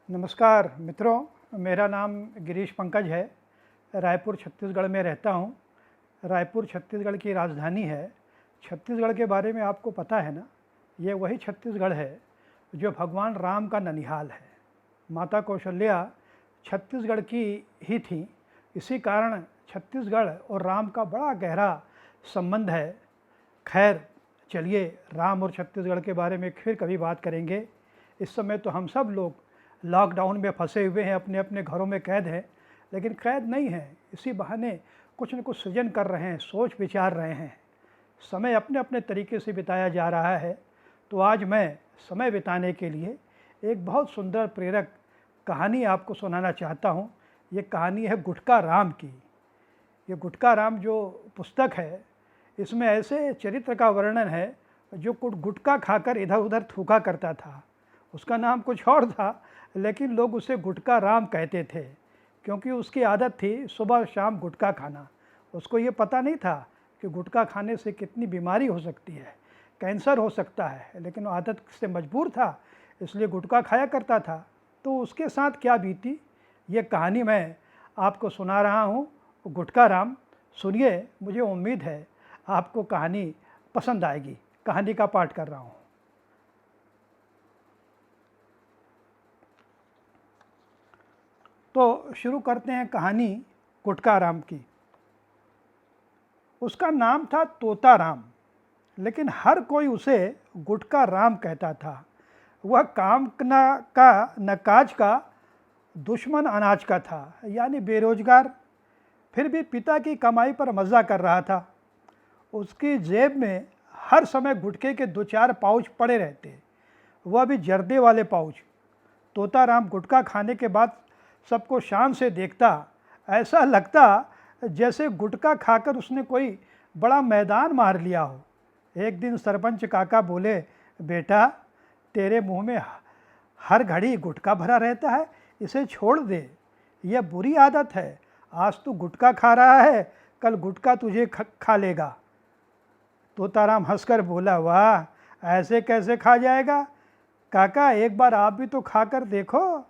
नमस्कार मित्रों, मेरा नाम गिरीश पंकज है। रायपुर छत्तीसगढ़ में रहता हूँ। रायपुर छत्तीसगढ़ की राजधानी है। छत्तीसगढ़ के बारे में आपको पता है ना, ये वही छत्तीसगढ़ है जो भगवान राम का ननिहाल है। माता कौशल्या छत्तीसगढ़ की ही थी, इसी कारण छत्तीसगढ़ और राम का बड़ा गहरा संबंध है। खैर चलिए, राम और छत्तीसगढ़ के बारे में फिर कभी बात करेंगे। इस समय तो हम सब लोग लॉकडाउन में फंसे हुए हैं, अपने अपने घरों में कैद हैं, लेकिन कैद नहीं हैं, इसी बहाने कुछ न कुछ सृजन कर रहे हैं, सोच विचार रहे हैं। समय अपने अपने तरीके से बिताया जा रहा है। तो आज मैं समय बिताने के लिए एक बहुत सुंदर प्रेरक कहानी आपको सुनाना चाहता हूँ। ये कहानी है गुटका राम की। ये गुटका राम जो पुस्तक है, इसमें ऐसे चरित्र का वर्णन है जो गुटका खाकर इधर उधर थूका करता था। उसका नाम कुछ और था, लेकिन लोग उसे गुटका राम कहते थे क्योंकि उसकी आदत थी सुबह शाम गुटका खाना। उसको ये पता नहीं था कि गुटका खाने से कितनी बीमारी हो सकती है, कैंसर हो सकता है, लेकिन वो आदत से मजबूर था, इसलिए गुटका खाया करता था। तो उसके साथ क्या बीती, ये कहानी मैं आपको सुना रहा हूँ। गुटका राम, सुनिए, मुझे उम्मीद है आपको कहानी पसंद आएगी। कहानी का पाठ कर रहा हूँ। तो शुरू करते हैं कहानी गुटका राम की। उसका नाम था तोता राम, लेकिन हर कोई उसे गुटका राम कहता था। वह काम का न काज का, दुश्मन अनाज का था, यानी बेरोजगार, फिर भी पिता की कमाई पर मज़ा कर रहा था। उसकी जेब में हर समय गुटखे के 2-4 पाउच पड़े रहते, वह भी जर्दे वाले पाउच। तोता राम गुटखा खाने के बाद सबको शान से देखता, ऐसा लगता जैसे गुटखा खाकर उसने कोई बड़ा मैदान मार लिया हो। एक दिन सरपंच काका बोले, बेटा, तेरे मुंह में हर घड़ी गुटखा भरा रहता है, इसे छोड़ दे, यह बुरी आदत है। आज तू गुटखा खा रहा है, कल गुटखा तुझे खा लेगा। तोताराम हंसकर बोला, वाह, ऐसे कैसे खा जाएगा काका, एक बार आप भी तो खाकर देखो,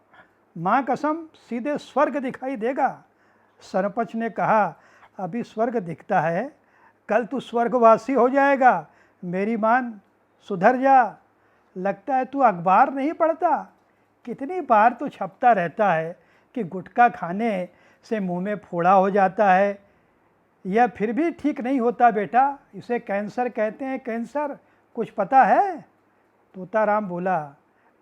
माँ कसम सीधे स्वर्ग दिखाई देगा। सरपंच ने कहा, अभी स्वर्ग दिखता है, कल तू स्वर्गवासी हो जाएगा। मेरी मान, सुधर जा। लगता है तू अखबार नहीं पढ़ता, कितनी बार तो छपता रहता है कि गुटखा खाने से मुंह में फोड़ा हो जाता है। यह फिर भी ठीक नहीं होता बेटा, इसे कैंसर कहते हैं, कैंसर, कुछ पता है? तोताराम बोला,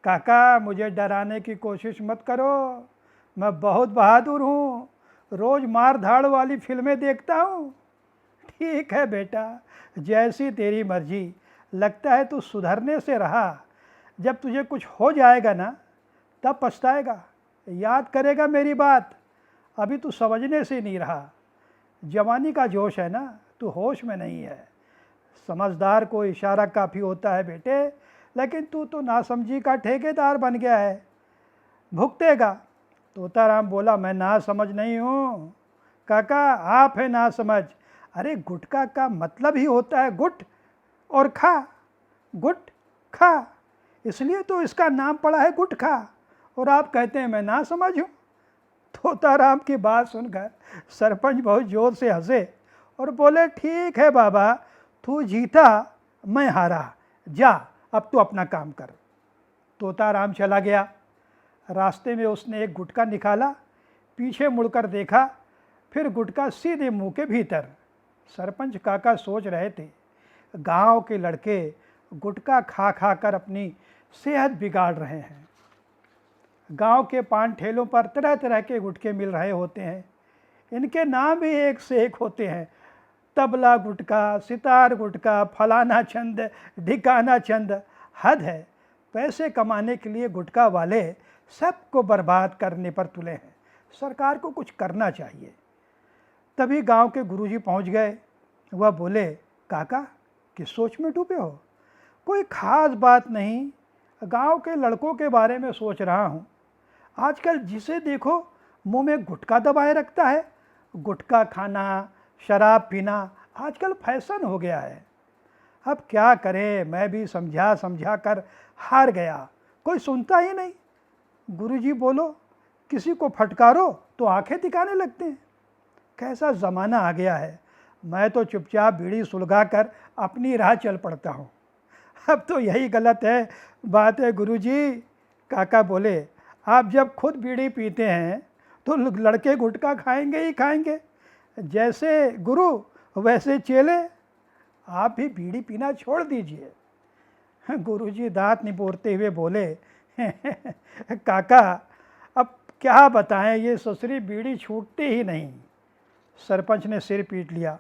काका, मुझे डराने की कोशिश मत करो, मैं बहुत बहादुर हूँ, रोज़ मार धाड़ वाली फिल्में देखता हूँ। ठीक है बेटा, जैसी तेरी मर्जी। लगता है तू सुधरने से रहा, जब तुझे कुछ हो जाएगा ना, तब पछताएगा, याद करेगा मेरी बात। अभी तू समझने से नहीं रहा, जवानी का जोश है ना, तू होश में नहीं है। समझदार को इशारा काफ़ी होता है बेटे, लेकिन तू तो नासमझी का ठेकेदार बन गया है, भुगतेगा। तोताराम बोला, मैं नासमझ नहीं हूँ काका, आप है नासमझ। अरे गुटखा का मतलब ही होता है गुट और खा, गुट खा, इसलिए तो इसका नाम पड़ा है गुटखा, और आप कहते हैं मैं नासमझ हूँ। तोताराम की बात सुनकर सरपंच बहुत जोर से हंसे और बोले, ठीक है बाबा, तू जीता मैं हारा, जा अब तू अपना काम कर। तोताराम चला गया। रास्ते में उसने एक गुटखा निकाला, पीछे मुड़कर देखा, फिर गुटखा सीधे मुंह के भीतर। सरपंच काका सोच रहे थे, गांव के लड़के गुटखा खा खा कर अपनी सेहत बिगाड़ रहे हैं। गांव के पान ठेलों पर तरह तरह के गुटखे मिल रहे होते हैं, इनके नाम भी एक से एक होते हैं, तबला गुटखा, सितार गुटखा, फलाना चंद, ढिकाना चंद। हद है, पैसे कमाने के लिए गुटखा वाले सबको बर्बाद करने पर तुले हैं। सरकार को कुछ करना चाहिए। तभी गांव के गुरुजी पहुंच गए। वह बोले, काका, किस सोच में डूबे हो? कोई खास बात नहीं, गांव के लड़कों के बारे में सोच रहा हूँ। आजकल जिसे देखो मुंह में गुटखा दबाए रखता है। गुटखा खाना, शराब पीना आजकल फैशन हो गया है। अब क्या करें, मैं भी समझा समझा कर हार गया, कोई सुनता ही नहीं। गुरुजी बोलो किसी को फटकारो तो आंखें दिखाने लगते हैं। कैसा ज़माना आ गया है, मैं तो चुपचाप बीड़ी सुलगा कर अपनी राह चल पड़ता हूँ। अब तो यही गलत है बात है गुरुजी। काका बोले, आप जब खुद बीड़ी पीते हैं तो लड़के गुटखा खाएंगे ही खाएंगे। जैसे गुरु वैसे चेले, आप भी बीड़ी पीना छोड़ दीजिए। गुरुजी दांत निपोरते हुए बोले, काका अब क्या बताएं, ये ससुरी बीड़ी छूटती ही नहीं। सरपंच ने सिर पीट लिया।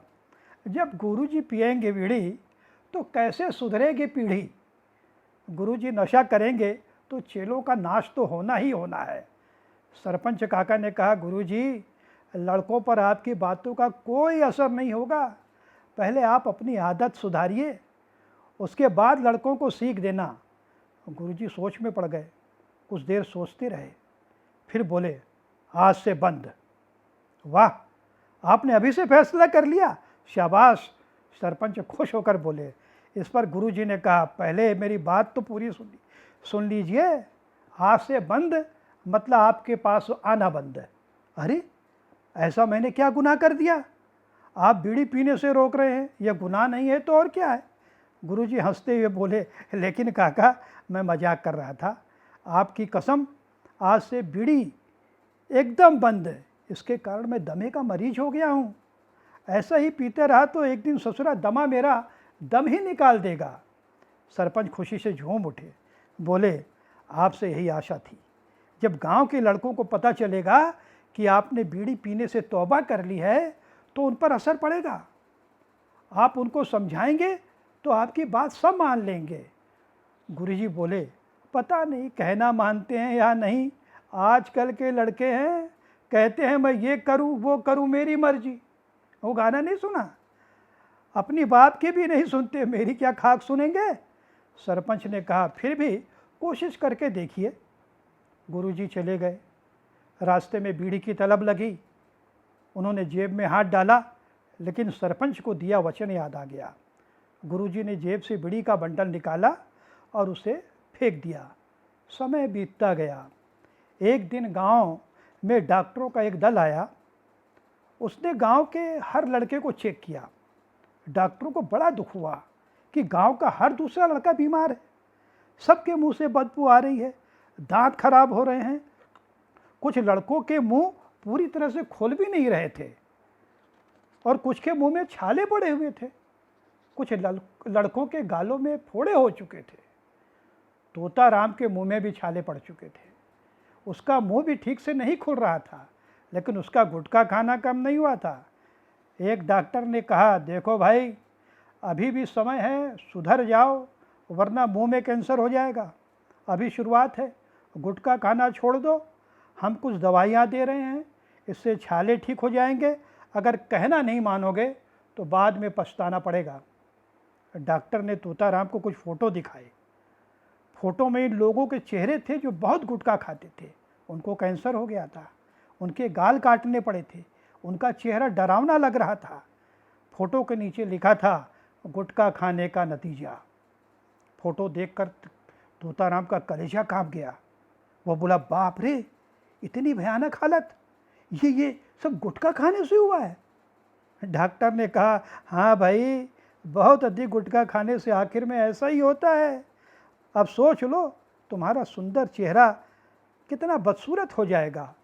जब गुरुजी पिएंगे बीड़ी तो कैसे सुधरेगी पीढ़ी। गुरुजी नशा करेंगे तो चेलों का नाश तो होना ही होना है। सरपंच काका ने कहा, गुरुजी लड़कों पर आपकी बातों का कोई असर नहीं होगा। पहले आप अपनी आदत सुधारिए, उसके बाद लड़कों को सीख देना। गुरुजी सोच में पड़ गए, कुछ देर सोचते रहे, फिर बोले, आज से बंद। वाह, आपने अभी से फैसला कर लिया, शाबाश। सरपंच खुश होकर बोले। इस पर गुरुजी ने कहा, पहले मेरी बात तो पूरी सुन लीजिए। आज से बंद मतलब आपके पास आना बंद है। अरे ऐसा मैंने क्या गुनाह कर दिया, आप बीड़ी पीने से रोक रहे हैं, यह गुनाह नहीं है तो और क्या है। गुरुजी हंसते हुए बोले, लेकिन काका मैं मजाक कर रहा था, आपकी कसम आज से बीड़ी एकदम बंद है। इसके कारण मैं दमे का मरीज हो गया हूँ। ऐसा ही पीते रहा तो एक दिन ससुरा दमा मेरा दम ही निकाल देगा। सरपंच खुशी से झूम उठे, बोले, आपसे यही आशा थी। जब गांव के लड़कों को पता चलेगा कि आपने बीड़ी पीने से तौबा कर ली है तो उन पर असर पड़ेगा। आप उनको समझाएंगे तो आपकी बात सब मान लेंगे। गुरुजी बोले, पता नहीं कहना मानते हैं या नहीं, आजकल के लड़के हैं, कहते हैं मैं ये करूं वो करूं मेरी मर्जी। वो गाना नहीं सुना, अपनी बात की भी नहीं सुनते, मेरी क्या खाक सुनेंगे। सरपंच ने कहा, फिर भी कोशिश करके देखिए। गुरुजी चले गए। रास्ते में बीड़ी की तलब लगी। उन्होंने जेब में हाथ डाला, लेकिन सरपंच को दिया वचन याद आ गया। गुरुजी ने जेब से बीड़ी का बंडल निकाला और उसे फेंक दिया। समय बीतता गया। एक दिन गांव में डॉक्टरों का एक दल आया। उसने गांव के हर लड़के को चेक किया। डॉक्टरों को बड़ा दुख हुआ कि गांव का हर दूसरा लड़का बीमार है। सबके मुंह से बदबू आ रही है, दांत खराब हो रहे हैं। कुछ लड़कों के मुंह पूरी तरह से खोल भी नहीं रहे थे और कुछ के मुंह में छाले पड़े हुए थे। कुछ लड़कों के गालों में फोड़े हो चुके थे। तोता राम के मुंह में भी छाले पड़ चुके थे। उसका मुंह भी ठीक से नहीं खुल रहा था, लेकिन उसका गुटखा खाना कम नहीं हुआ था। एक डॉक्टर ने कहा, देखो भाई, अभी भी समय है, सुधर जाओ वरना मुंह में कैंसर हो जाएगा। अभी शुरुआत है, गुटखा खाना छोड़ दो, हम कुछ दवाइयाँ दे रहे हैं, इससे छाले ठीक हो जाएंगे। अगर कहना नहीं मानोगे तो बाद में पछताना पड़ेगा। डॉक्टर ने तोताराम को कुछ फ़ोटो दिखाए। फ़ोटो में इन लोगों के चेहरे थे जो बहुत गुटखा खाते थे। उनको कैंसर हो गया था, उनके गाल काटने पड़े थे, उनका चेहरा डरावना लग रहा था। फ़ोटो के नीचे लिखा था, गुटखा खाने का नतीजा। फ़ोटो देखकर तोताराम का कलेजा कांप गया। वो बोला, बाप रे, इतनी भयानक हालत, ये सब गुटखा खाने से हुआ है। डॉक्टर ने कहा, हाँ भाई, बहुत अधिक गुटखा खाने से आखिर में ऐसा ही होता है। अब सोच लो, तुम्हारा सुंदर चेहरा कितना बदसूरत हो जाएगा।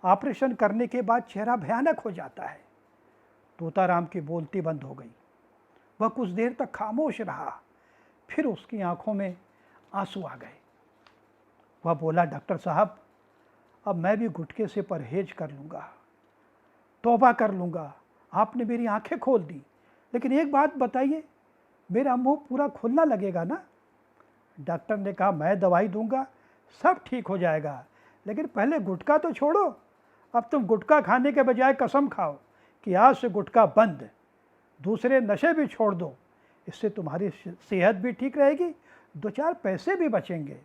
ऑपरेशन करने के बाद चेहरा भयानक हो जाता है। तोताराम की बोलती बंद हो गई। वह कुछ देर तक खामोश रहा, फिर उसकी आंखों में आंसू आ गए। वह बोला, डॉक्टर साहब, अब मैं भी गुटखे से परहेज कर लूँगा, तौबा कर लूँगा। आपने मेरी आंखें खोल दी, लेकिन एक बात बताइए, मेरा मुंह पूरा खुलना लगेगा ना? डॉक्टर ने कहा, मैं दवाई दूंगा, सब ठीक हो जाएगा, लेकिन पहले गुटखा तो छोड़ो। अब तुम गुटखा खाने के बजाय कसम खाओ कि आज से गुटखा बंद, दूसरे नशे भी छोड़ दो। इससे तुम्हारी सेहत भी ठीक रहेगी, 2-4 पैसे भी बचेंगे।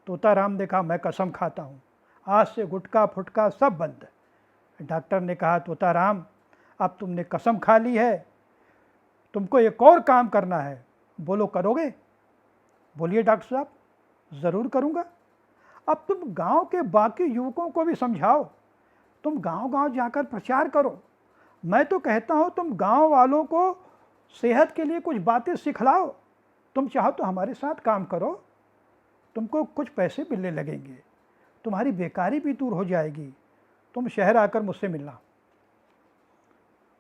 तोताराम ने कहा, मैं कसम खाता हूँ, आज से गुटखा फुटका सब बंद। डॉक्टर ने कहा, तोताराम, अब तुमने कसम खा ली है, तुमको एक और काम करना है, बोलो करोगे? बोलिए डॉक्टर साहब। ज़रूर करूँगा। अब तुम गांव के बाकी युवकों को भी समझाओ, तुम गांव-गांव जाकर प्रचार करो। मैं तो कहता हूँ तुम गांव वालों को सेहत के लिए कुछ बातें सिखलाओ। तुम चाहो तो हमारे साथ काम करो, तुमको कुछ पैसे मिलने लगेंगे, तुम्हारी बेकारी भी दूर हो जाएगी, तुम शहर आकर मुझसे मिलना।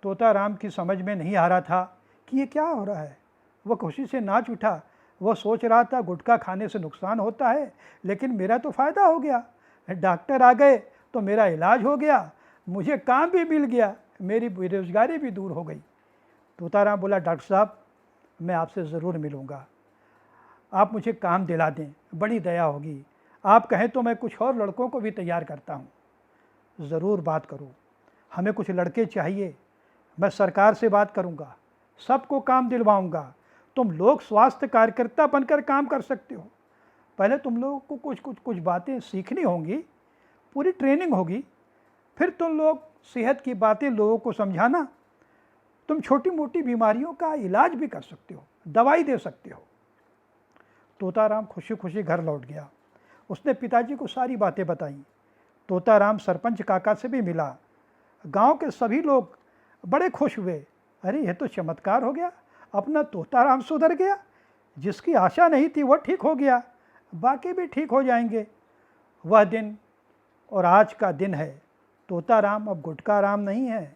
तोताराम की समझ में नहीं आ रहा था कि ये क्या हो रहा है। वह खुशी से नाच उठा। वह सोच रहा था गुटखा खाने से नुकसान होता है, लेकिन मेरा तो फ़ायदा हो गया। डॉक्टर आ गए तो मेरा इलाज हो गया, मुझे काम भी मिल गया, मेरी बेरोजगारी भी दूर हो गई। तोताराम बोला, डॉक्टर साहब मैं आपसे ज़रूर मिलूँगा, आप मुझे काम दिला दें, बड़ी दया होगी। आप कहें तो मैं कुछ और लड़कों को भी तैयार करता हूँ। ज़रूर बात करो, हमें कुछ लड़के चाहिए, मैं सरकार से बात करूँगा, सबको काम दिलवाऊँगा। तुम लोग स्वास्थ्य कार्यकर्ता बनकर काम कर सकते हो। पहले तुम लोगों को कुछ बातें सीखनी होंगी, पूरी ट्रेनिंग होगी, फिर तुम लोग सेहत की बातें लोगों को समझाना। तुम छोटी मोटी बीमारियों का इलाज भी कर सकते हो, दवाई दे सकते हो। तोताराम खुशी खुशी घर लौट गया। उसने पिताजी को सारी बातें बताई। तोताराम सरपंच काका से भी मिला। गांव के सभी लोग बड़े खुश हुए। अरे यह तो चमत्कार हो गया, अपना तोताराम सुधर गया, जिसकी आशा नहीं थी वह ठीक हो गया, बाकी भी ठीक हो जाएंगे। वह दिन और आज का दिन है। तोताराम अब गुटखा राम नहीं है,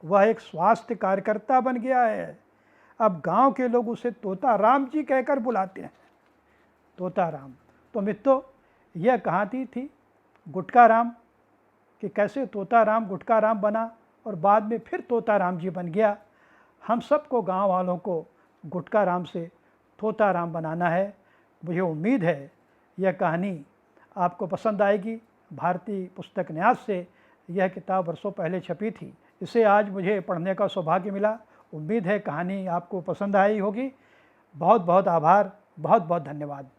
वह एक स्वास्थ्य कार्यकर्ता बन गया है। अब गांव के लोग उसे तोताराम जी कहकर बुलाते हैं। तोताराम। तो मित्रों, यह कहानी थी गुटखा राम कि कैसे तोताराम गुटखा राम बना और बाद में फिर तोताराम जी बन गया। हम सबको गांव वालों को गुटखा राम से तोताराम बनाना है। मुझे उम्मीद है यह कहानी आपको पसंद आएगी। भारतीय पुस्तक न्यास से यह किताब वर्षों पहले छपी थी, इसे आज मुझे पढ़ने का सौभाग्य मिला। उम्मीद है कहानी आपको पसंद आई होगी। बहुत बहुत आभार, बहुत बहुत धन्यवाद।